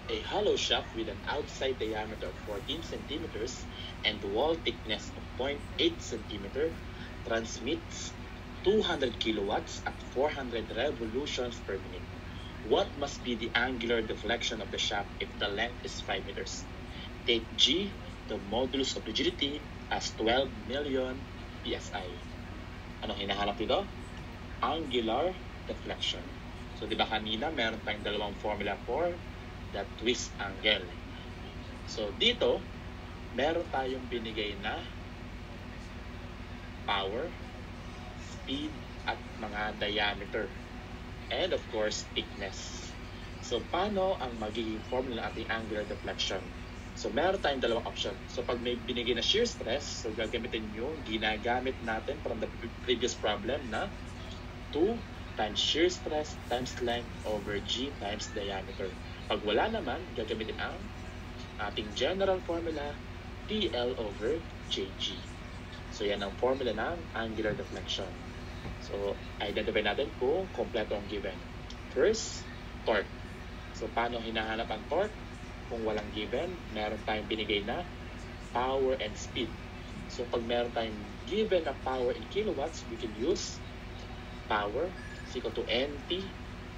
A hollow shaft with an outside diameter of 14 centimeters and wall thickness of 0.8 centimeter transmits 200 kilowatts at 400 revolutions per minute. What must be the angular deflection of the shaft if the length is 5 meters? Take G, the modulus of rigidity, as 12 million psi. Anong hinahanap dito? Angular deflection. So, di ba kanina meron tayong dalawang formula for the twist angle. So, dito, meron tayong binigay na power, speed, at mga diameter. And of course, thickness. So, paano ang magiging formula ng ating angular deflection? So, meron tayong dalawang option. So, pag may binigay na shear stress, so gagamitin nyo, ginagamit natin from the previous problem na 2 times shear stress times length over G times diameter. Pag wala naman, gagamitin ang ating general formula, PL over JG. So, yan ang formula ng angular deflection. So, identify natin kung kompleto ang given. First, torque. So, paano hinahanap ang torque? Kung walang given, meron tayong binigay na power and speed. So, pag meron tayong given na power in kilowatts, we can use power is equal to NT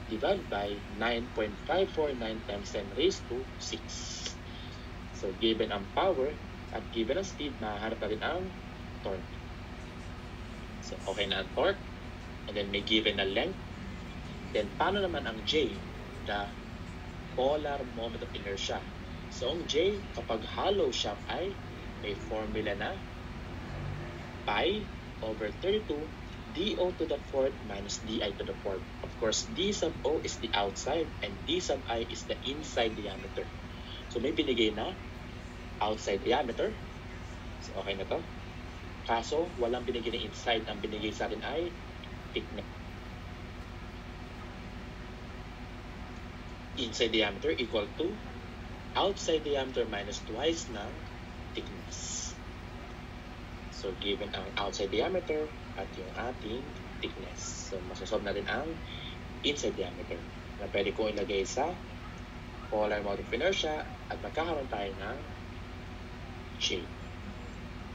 divided by 9.549 times 10 raised to 6. So, given ang power at given ang speed, mahahanap natin ang torque. So, okay na ang torque. And then, may given na length. Then, paano naman ang J? The polar moment of inertia. So, ang J, kapag hollow shaft ay may formula na pi over 32 dO to the fourth minus di to the fourth. Of course, d sub O is the outside and d sub I is the inside diameter. So, may binigay na outside diameter. So, okay na to. Kaso, walang binigay na inside. Ang binigay sa atin ay thickness. Inside diameter equal to outside diameter minus twice ng thickness. So, given ang outside diameter at yung ating thickness. So, masasolve natin ang inside diameter na pwede ko ilagay sa polar mode of inertia at magkakaroon tayo ng J.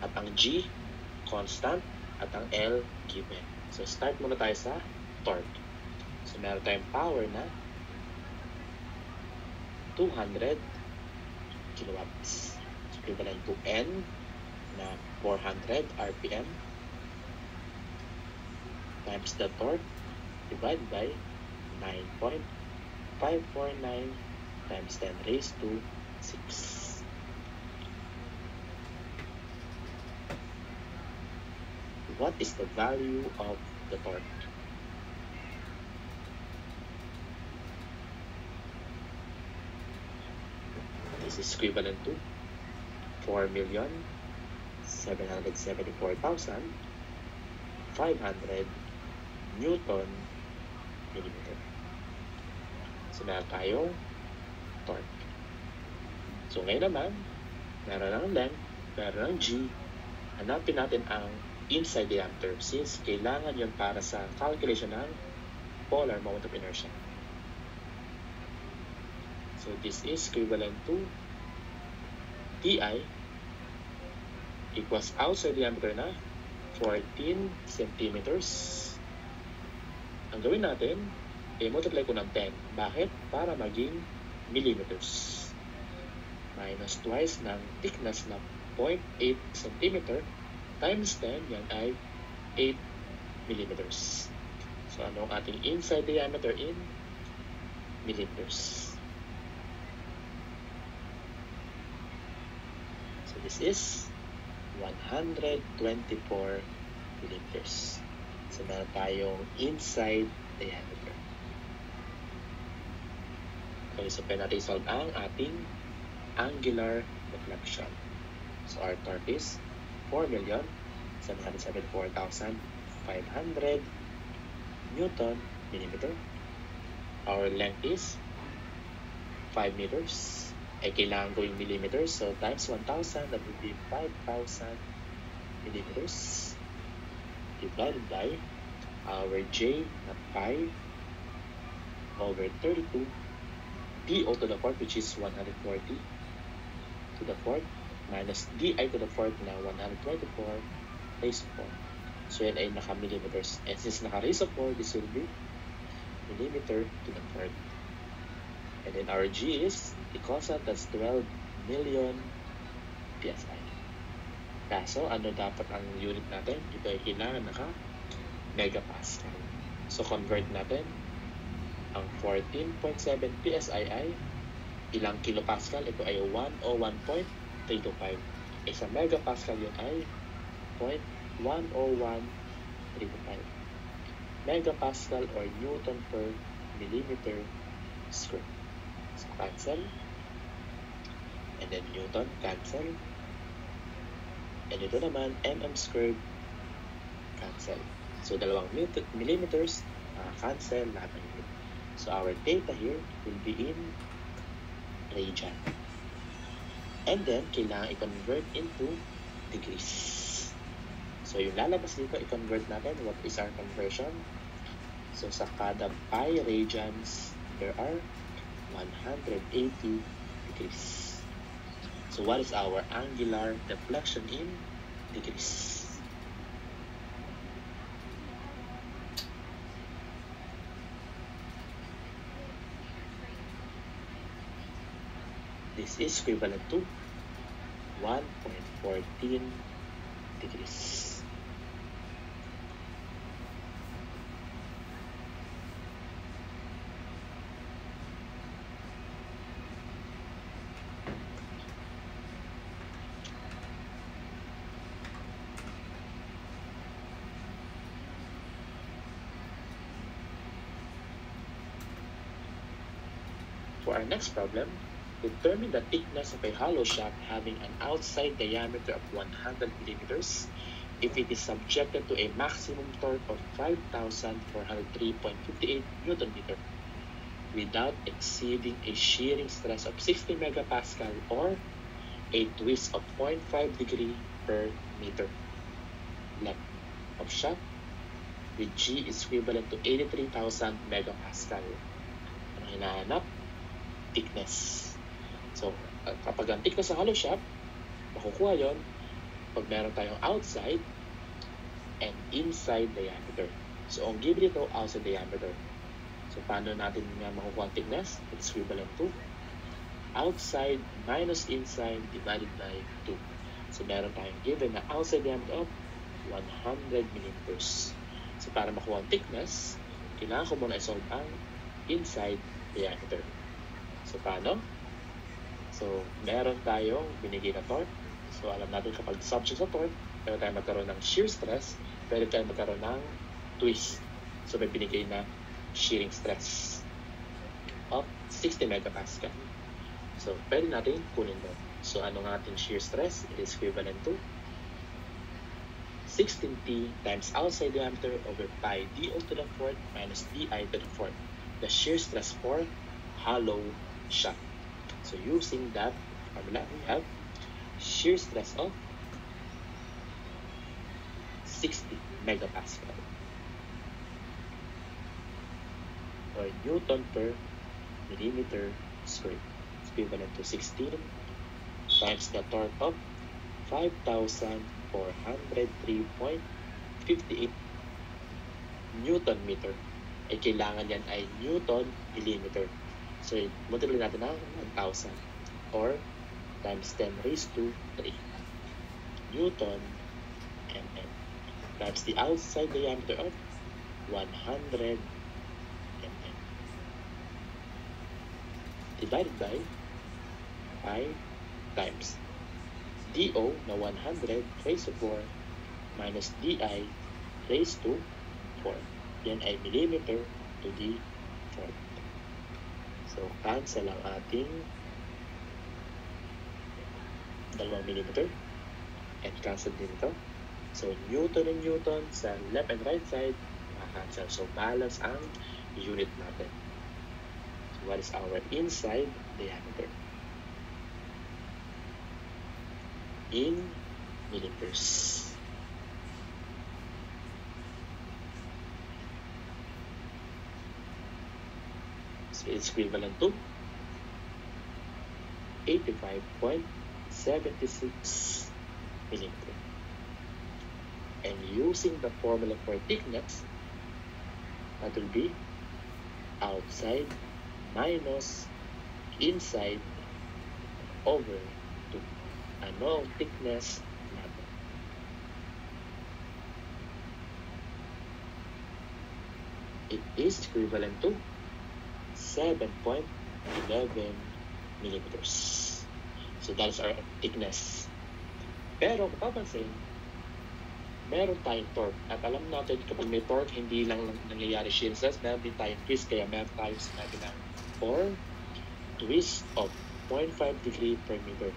At ang G, constant, at ang L, given. So, start muna tayo sa torque. So, meron tayong power na 200 kilowatts. So, equivalent to N na 400 RPM times the torque divided by 9.549 times 10 raised to 6. What is the value of the torque? This is equivalent to 4,774,500 Newton millimeter. So, meron tayong torque. So, ngayon naman, meron ng length, meron ng G. Hanapin natin ang inside diameter since kailangan yun para sa calculation ng polar moment of inertia. So, this is equivalent to TI equals outside diameter na 14 centimeters. Ang gawin natin, multiply ko ng 10. Bakit? Para maging millimeters. Minus twice ng thickness na 0.8 centimeter times 10, yan ay 8 millimeters. So, ano ang ating inside diameter in millimeters? So, this is 124 millimeters. So, meron tayong inside diameter. Okay, so pwede natin solve ang ating angular deflection. So, our torque is 4,774,500 Newton millimeter. Our length is 5 meters. Kailangan gawing millimeters. So, times 1,000, that would be 5,000 millimeters. Divided by our J na 5 over 32 DO to the fourth, which is 140 to the fourth, minus DI to the fourth na 124 raised to 4. So yan ay naka-millimeters. And since naka-raised to 4, this will be millimeter to the fourth. And then our G is the constant, that's 12 million PSI. Kaso, ano dapat ang unit natin? Ito ay kailangan naka-megapascal. So, convert natin ang 14.7 PSI ay ilang kilopascal? Ito ay 101.325. Sa megapascal yun ay 0.101325. Megapascal or Newton per millimeter square. So, cancel. And then Newton, cancel. And ito naman, mm squared, cancel. So, dalawang millimeters, cancel lahat ng unit. So, our data here will be in radian. And then, kailangan i-convert into degrees. So, yung lalabas dito, i-convert natin. What is our conversion? So, sa kada pi radians, there are 180 degrees. So, what is our angular deflection in degrees? This is equivalent to 1.14 degrees. For our next problem, determine the thickness of a hollow shaft having an outside diameter of 100 millimeters if it is subjected to a maximum torque of 5,403.58 Newton meter without exceeding a shearing stress of 60 megapascal or a twist of 0.5 degree per meter. Length of shaft with G is equivalent to 83,000 megapascal. Ang hinahanap? Thickness. So, kapag ang thickness sa hollow shaft, makukuha yon pag meron tayong outside and inside diameter. So, ang given dito, outside diameter. So, paano natin makukuha ang thickness? It's equivalent to outside minus inside divided by 2. So, meron tayong given na outside diameter of 100 millimeters. So, para makuha ang thickness, kailangan ko muna isolve ang inside diameter. So, paano? So, meron tayong binigay na torque. So, alam natin kapag subject sa torque, pwede tayo magkaroon ng shear stress, pwede tayo magkaroon ng twist. So, may binigay na shearing stress of 60 megapascal. So, pwede natin kunin doon. So, ano nga ating shear stress? It is equivalent to 16T times outside diameter over pi DO to the fourth minus DI to the fourth. The shear stress for hollow shaft. So, using that formula, we have shear stress of 60 megapascal or Newton per millimeter squared. It's equivalent to 16 times the torque of 5,403.58 Newton meter. Ay kailangan yan ay Newton millimeter. So, multiply natin ng 1,000 or times 10 raised to 3 Newton mm times the outside diameter of 100 mm divided by 5 times DO na 100 raised to 4 minus DI raised to 4. Yan ay millimeter to the fourth. So, cancel ang ating 2 millimeter and cancel din ito. So, Newton and Newton sa left and right side, cancel. So, balance ang unit natin. So, what is our inside diameter? In millimeters. So, it's equivalent to 85.76 millimeter. And using the formula for thickness, that will be outside minus inside over 2. Ano ang thickness natin? It is equivalent to 7.11 millimeters. So that's our thickness. Pero mapapansin, meron tayong torque. At alam natin kapag may torque, hindi lang nangyayari shear stress, meron din tayong twist. Kaya meron tayong sinabi na or twist of 0.5 degree per meter.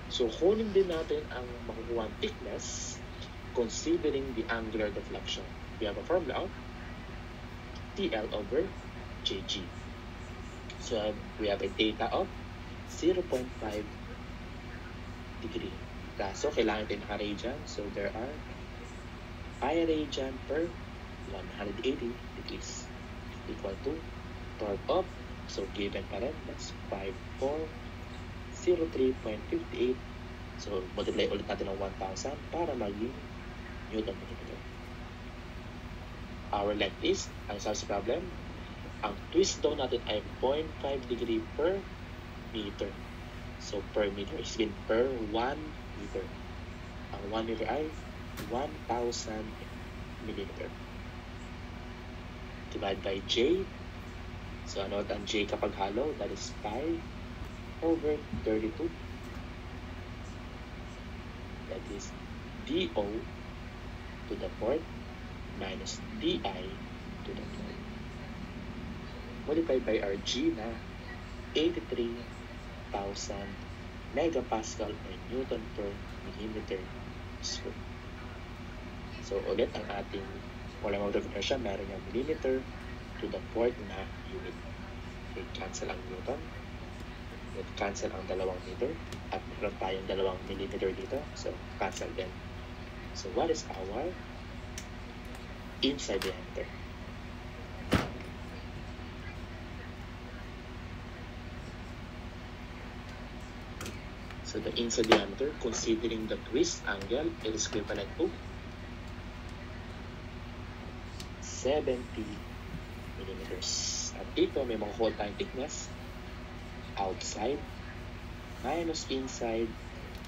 So kunin din natin ang makukuha thickness considering the angular deflection. We have a formula of TL over JG. So we have a data of 0.5 degree. Kaso kailangan natin naka-radian. So there are pi radian per 180 degrees equal to torque of, so given pa rin, that's 5403.58. So multiply ulit natin ng 1,000 para maging Newton millimeter. Our length is, ang sabi sa problem, ang twist daw natin ay 0.5 degree per meter. So per meter is been per 1 meter. Ang 1 meter ay 1,000 millimeter. Divide by J. So ano ang J kapag hollow? That is pi over 32. That is DO to the fourth minus DI to the third. Multiplied by our G na 83,000 megapascal or Newton per millimeter square. So ulit ang ating walang order of inertia, meron yung millimeter to the fourth na unit. Okay, cancel ang Newton. Cancel ang 2 meter. At meron tayong 2 millimeter dito. So cancel din. So what is our inside diameter? So the inside diameter, considering the twist angle, it is equivalent to 70 millimeters. At dito, may mga hole tayong thickness. Outside minus inside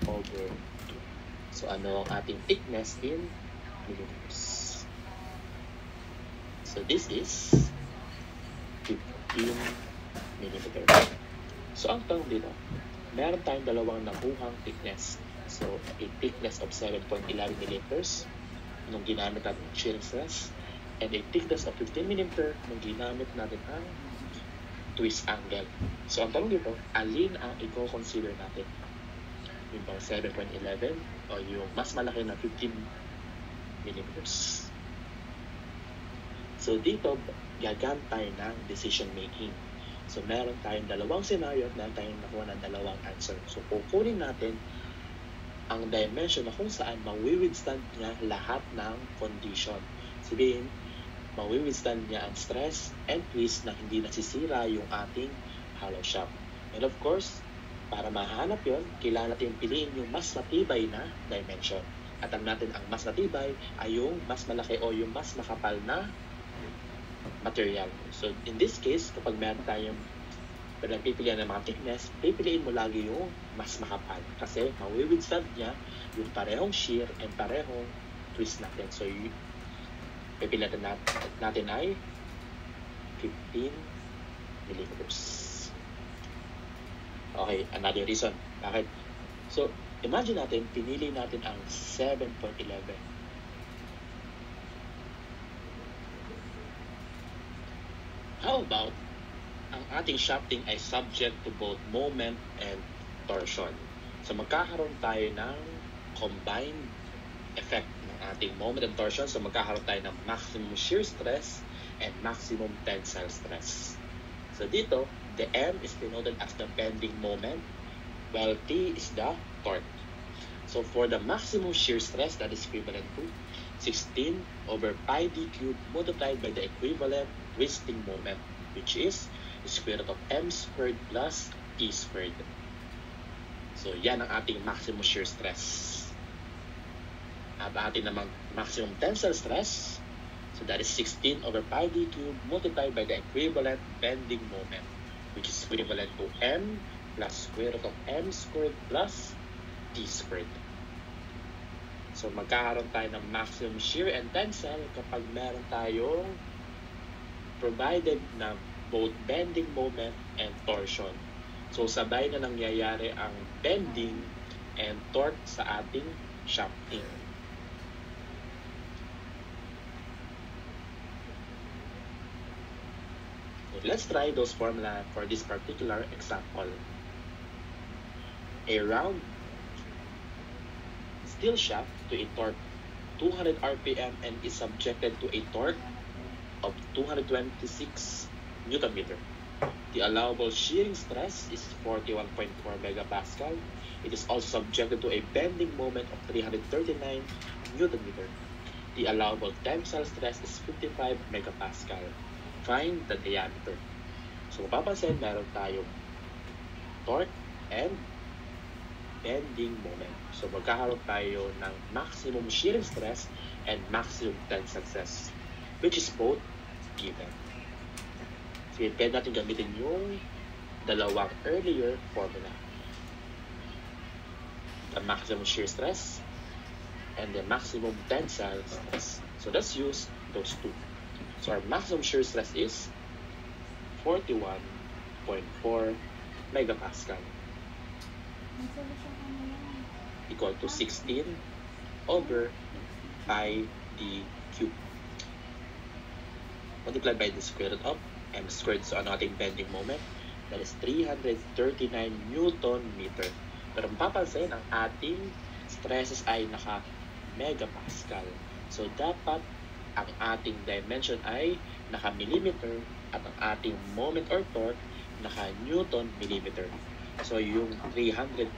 over 2. So ano ang ating thickness in millimeters? So this is 15 millimeters. So ang tanong dito, meron tayong dalawang nakuhang thickness. So a thickness of 7.11 millimeters nung ginamit natin shear stress, and a thickness of 15 mm nung ginamit natin ang twist angle. So ang tanong dito, alin ang i-consider natin? Yung bang 7.11 o yung mas malaki na 15 mm? So dito, gagamit tayo ng decision making. So meron tayong dalawang scenario at meron tayong nakuha ng dalawang answer. So kukunin natin ang dimension na kung saan mawi-withstand niya lahat ng condition. Sabihin, mawi-withstand niya ang stress and twist na hindi nasisira yung ating hollow shaft. And of course, para mahanap yon, kailangan natin piliin yung mas matibay na dimension. At ang natin ang mas matibay ay yung mas malaki o yung mas makapal na material. So in this case, kapag meron tayong pipilian ng mga thickness, pipiliin mo lagi yung mas makapal. Kasi mawi-withstand niya yung parehong shear and parehong twist natin. So pipilian natin ay 15 millimeters. Okay, another reason. Bakit? So, imagine natin, pinili natin ang 7.11. How about, ang ating shafting ay subject to both moment and torsion. So, magkakaroon tayo ng combined effect ng ating moment and torsion. So magkakaroon tayo ng maximum shear stress and maximum tensile stress. So dito, the M is denoted as the bending moment, while T is the torque. So for the maximum shear stress, that is equivalent to 16 over pi d cubed multiplied by the equivalent twisting moment, which is the square root of M squared plus T squared. So, yan ang ating maximum shear stress. At ating namang maximum tensile stress, so that is 16 over pi d cubed multiplied by the equivalent bending moment, which is equivalent to m plus square root of m squared plus d squared. So, magkakaroon tayo ng maximum shear and tensile kapag meron tayong provided na both bending moment and torsion. So, sabay na nangyayari ang bending and torque sa ating shafting. So, let's try those formula for this particular example. A round steel shaft to a torque 200 RPM and is subjected to a torque of 226 Newton meter. The allowable shearing stress is 41.4 megapascal. It is also subjected to a bending moment of 339 Newton meter. The allowable tensile stress is 55 megapascal. Find the diameter. So, mapapansin, meron tayong torque and bending moment. So, magkakaroon tayo ng maximum shearing stress and maximum tensile stress, which is both given. So, pwede natin gamitin yung dalawang earlier formula. The maximum shear stress and the maximum tensile stress. So, let's use those two. So, our maximum shear stress is 41.4 megapascal equal to 16 over pi d cubed multiplied by the square root of m squared. So, ano ating bending moment? That is 339 Newton meter. Pero mapapansin, ang ating stresses ay naka-megapascal. So, dapat ang ating dimension ay naka-millimeter at ang ating moment or torque naka-Newton millimeter. So, yung 339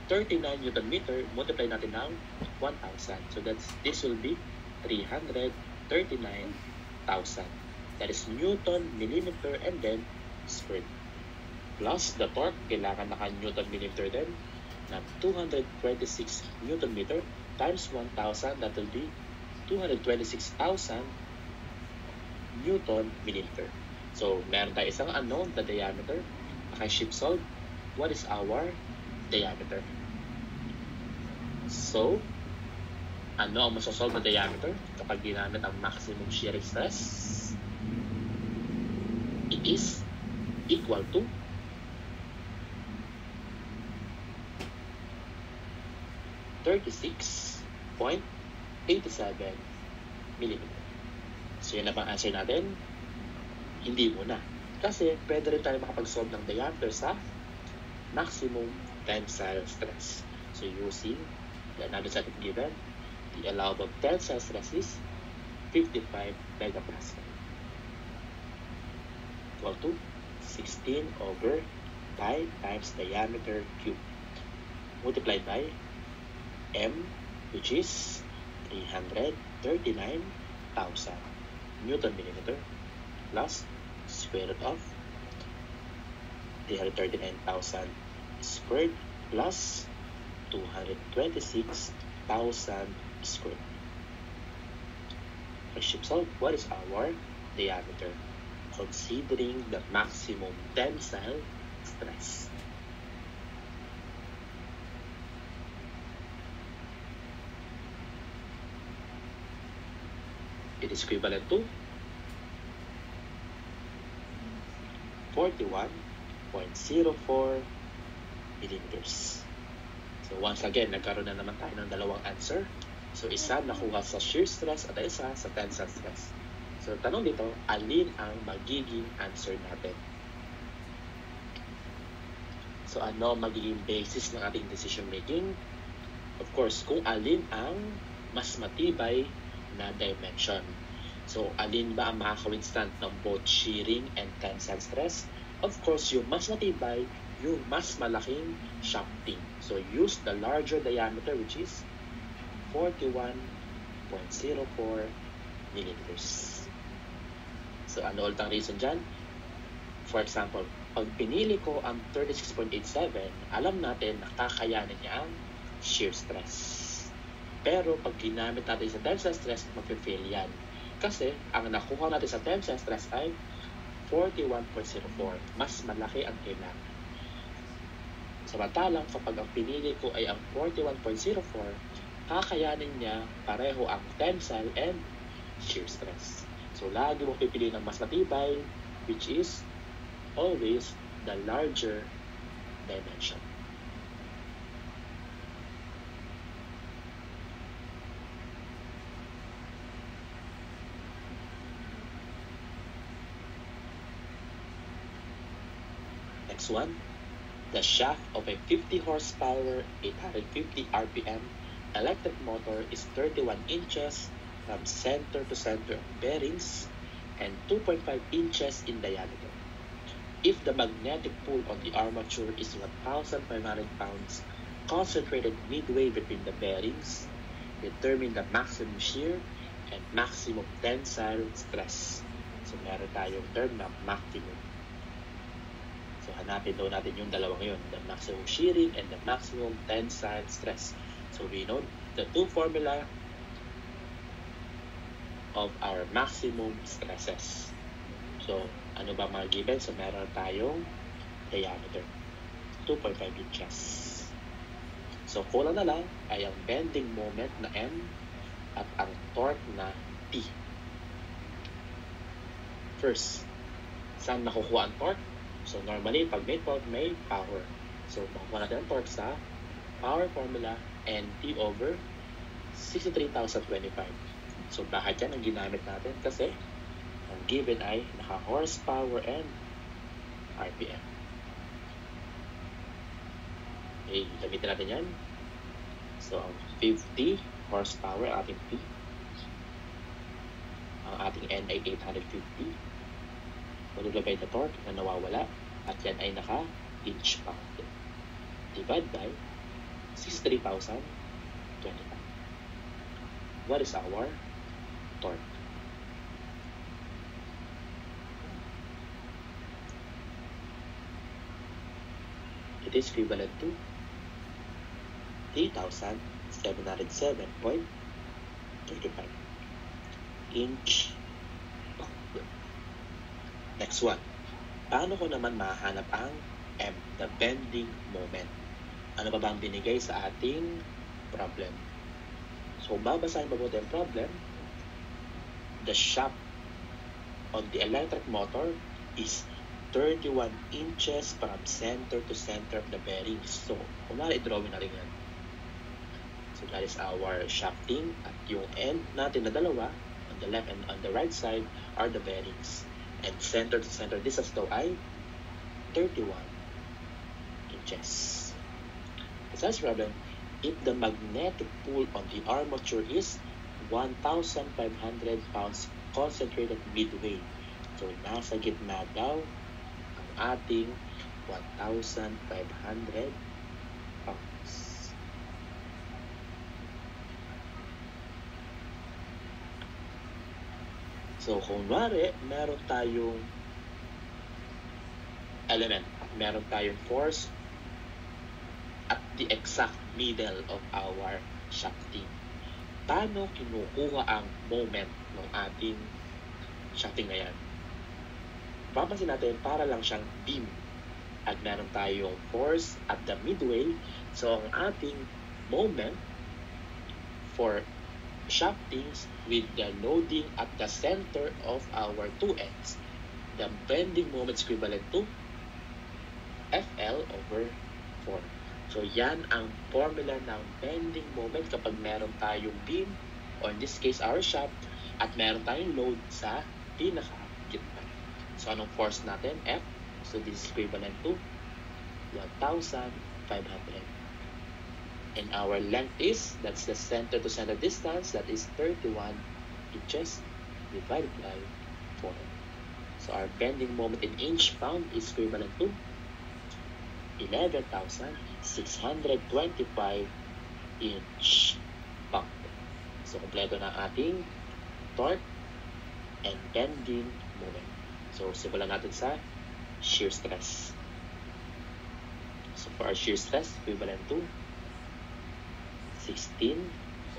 Newton meter, multiply natin ng 1,000. So, this will be 339,000. That is Newton millimeter and then squared. Plus the torque, kailangan naka-Newton millimeter din na 226 Newton meter times 1,000, that will be 226,000 Newton millimeter. So, meron tayo isang unknown, the diameter. Naka-ship solve. What is our diameter? So, ano ang masosolve na diameter kapag ginamit ang maximum shearing stress? It is equal to 36.87 millimeter. So, yun na bang answer natin? Hindi muna. Kasi, pwede rin tayo makapag-solve ng diameter sa maximum tensile stress. So, using the another set given, the allowable tensile stress is 55 megapascal equal to 16 over pi times diameter cube multiplied by m, which is 339,000 Newton millimeter plus square root of 339,000 squared plus 226,000 squared. For ship solve, what is our diameter? Considering the maximum tensile stress. It is equivalent to 41.04 millimeters. So once again, nagkaroon na naman tayo ng dalawang answer. So isa nakuha sa shear stress at isa sa tensile stress. So tanong dito, alin ang magiging answer natin? So ano magiging basis ng ating decision making? Of course, kung alin ang mas matibay na dimension. So, alin ba ang makaka-withstand ng both shearing and tensile stress? Of course, yung mas matibay, yung mas malaking shafting. So, use the larger diameter, which is 41.04 millimeters. So, ano ulit ang reason dyan? For example, Pag pinili ko ang 36.87, alam natin na kakayanin niya ang shear stress. Pero pag ginamit natin sa tensile stress, mag-fail yan. Kasi ang nakuha natin sa tensile stress ay 41.04. Mas malaki ang kailangan. Samantalang kapag ang pinili ko ay ang 41.04, kakayanin niya pareho ang tensile and shear stress. So lagi mo pipili ng mas matibay, which is always the larger dimension. Next one, the shaft of a 50 horsepower, 850 RPM electric motor is 31 inches from center to center of bearings and 2.5 inches in diameter. If the magnetic pull on the armature is 1,500 pounds concentrated midway between the bearings, determine the maximum shear and maximum tensile stress. So meron tayong term na maximum. So hanapin daw natin yung dalawang yun, the maximum shearing and the maximum tensile stress. So we know the two formula of our maximum stresses. So ano ba mga given? So meron tayong diameter, 2.5 inches. So kulang na lang ay ang bending moment na M at ang torque na T. First, saan nakukuha ang torque? So normally, pag may torque, may power. So makukuha natin ang torque sa power formula NT over 63,025. So bakit yan ang ginamit natin? Kasi ang given ay naka-horsepower and RPM. Okay, gamitin natin yan. So, ang 50 horsepower, ating P. Ang ating N ay 850. Multiply the torque na nawawala. At yan ay naka-inch pound. Divide by 63,025. What is our torque? It is equivalent to 3,707.35 inch pound. Next one. Paano ko naman mahanap ang M, the bending moment? Ano ba bang binigay sa ating problem? So, babasahin mabuti ang problem. The shaft on the electric motor is 31 inches from center to center of the bearings. So, kunwari, drawing natin yan. So, that is our shafting. At yung end natin na dalawa, on the left and on the right side, are the bearings. And center to center distance daw ay 31 inches. Besides problem, if the magnetic pull on the armature is 1,500 pounds concentrated midway. So, nasa gitna daw ating 1,500 pounds. So, kunwari, meron tayong element, meron tayong force at the exact middle of our shafting. Paano kinukuha ang moment ng ating shafting na yan? Papansin natin, para lang siyang beam at meron tayong force at the midway. So, ang ating moment for shaftings with the loading at the center of our two ends, the bending moment is equivalent to FL over 4. So, yan ang formula ng bending moment kapag meron tayong beam, or in this case, our shaft, at meron tayong load sa pinaka-gitna. So, anong force natin? F. So, this is equivalent to 1,500. And our length is, that's the center to center distance, that is 31 inches divided by 4. So, our bending moment in inch pound is equivalent to 11,625 inch pound. So, kompleto na ating torque and bending moment. So, simulan natin sa shear stress. So for our shear stress, equivalent to 16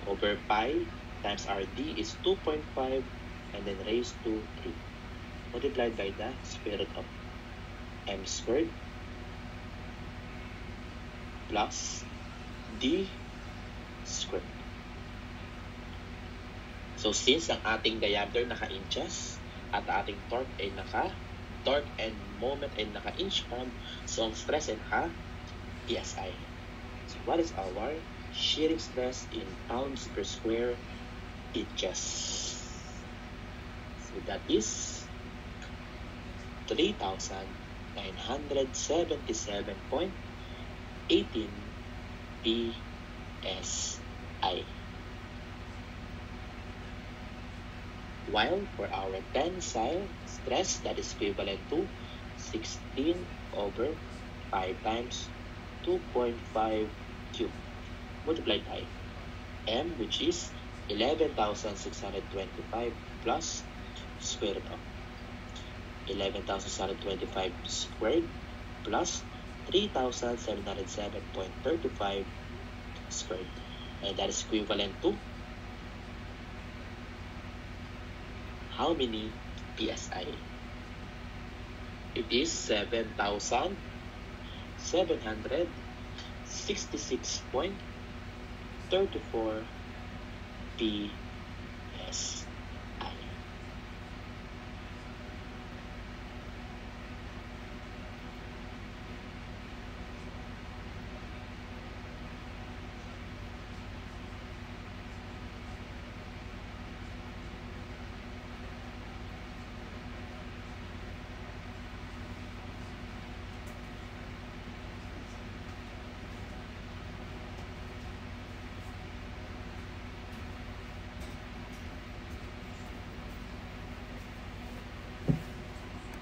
over pi times our d is 2.5 and then raised to 3 multiplied by the square root of m squared plus d squared. So since ang ating diameter naka-inches at ating torque ay torque and moment ay naka-inch pound, so ang stress ay naka-PSI. So what is our shearing stress in pounds per square inches? So that is 3,977.18 PSI. While for our tensile stress, that is equivalent to 16 over 5 times 2.5 cube multiplied by m, which is 11,625 plus square root of 11,625 squared plus 3,707.35 squared, and that is equivalent to how many PSI? It is 7,766.34 PSI.